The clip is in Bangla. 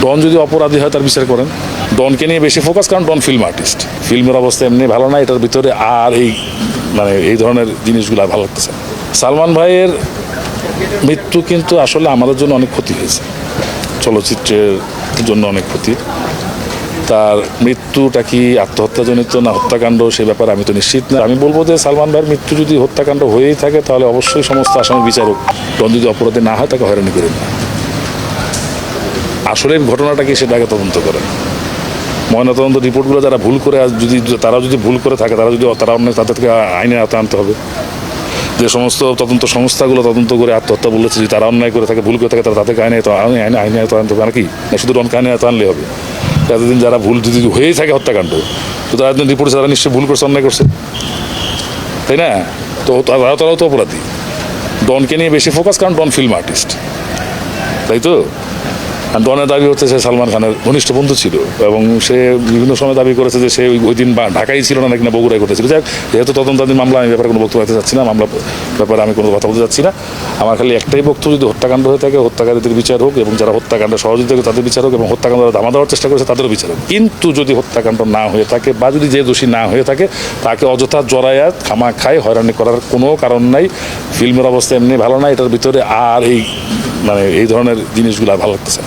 ডন যদি অপরাধী হয় তার বিচার করেন। ডনকে নিয়ে বেশি ফোকাস, কারণ ডন ফিল্ম আর্টিস্ট, ফিল্মের অবস্থা এমনি ভালো না, এটার ভিতরে আর এই ধরনের জিনিসগুলো আর ভালো লাগতেছে না। সালমান ভাইয়ের মৃত্যু কিন্তু আসলে আমাদের জন্য অনেক ক্ষতি হয়েছে, চলচ্চিত্রের জন্য অনেক ক্ষতি। তার মৃত্যুটা কি আত্মহত্যাজনিত না হত্যাকাণ্ড সে ব্যাপারে আমি তো নিশ্চিত না। আমি বলবো যে সালমান ভাইয়ের মৃত্যু যদি হত্যাকাণ্ড হয়েই থাকে তাহলে অবশ্যই সমস্ত আসামি বিচারক, ডন যদি অপরাধী না হয় তাকে হয়রানি করেন না। আসলে ঘটনাটা কি সেটা আগে তদন্ত করেন। ময়নাতদন্ত রিপোর্টগুলো যারা ভুল করে তারা যদি ভুল করে থাকে, তারা অন্য তাদেরকে আইনের আওতায় আনতে হবে। যে সমস্ত তদন্ত সংস্থাগুলো তদন্ত করে আত্মহত্যা বলেছে, যদি তারা অন্যায় করে থাকে, ভুল করে থাকে, তারা তাদেরকে আইনে আওতায় আনতে হবে নাকি, না শুধু ডনকে আইনে আওতায় আনলে হবে? এতদিন যারা ভুল যদি হয়েই থাকে হত্যাকাণ্ড, তো তারা একদিন রিপোর্টে তারা নিশ্চয়ই ভুল করছে, অন্যায় করছে, তাই না? তো তারাও তো অপরাধী। ডনকে নিয়ে বেশি ফোকাস, কারণ ডন ফিল্ম আর্টিস্ট, তাই তো। আর ডনের দাবি হচ্ছে সে সালমান খানের ঘনিষ্ঠ বন্ধু ছিল, এবং সে বিভিন্ন সময় দাবি করেছে যে সে ওই দিন ঢাকায় ছিল না, নাকি না বগুড়ায় ঘটেছিল। যাক, যেহেতু তদন্তাধীন মামলা, আমি ব্যাপারে কোনো বক্তব্য রাখতে চাচ্ছি না, মামলা ব্যাপারে আমি কোনো কথা বলতে চাচ্ছি না। আমার খালি একটাই বক্তব্য, যদি হত্যাকাণ্ড হয়ে থাকে হত্যাকারীদের বিচার হোক, এবং যারা হত্যাকাণ্ডে সহযোগিতা করে তাদের বিচার হোক, এবং হত্যাকাণ্ড ধামা দেওয়ার চেষ্টা করেছে তাদেরও বিচার হোক। কিন্তু যদি হত্যাকাণ্ড না হয়ে থাকে, বা যদি যে দোষী না হয়ে থাকে, তাকে অযথা জড়াইয়া খামা খায় হয়রানি করার কোনো কারণ নাই। ফিল্মের অবস্থা এমনি ভালো না, এটার ভিতরে আর এই ধরনের জিনিসগুলো ভালো লাগতেছে।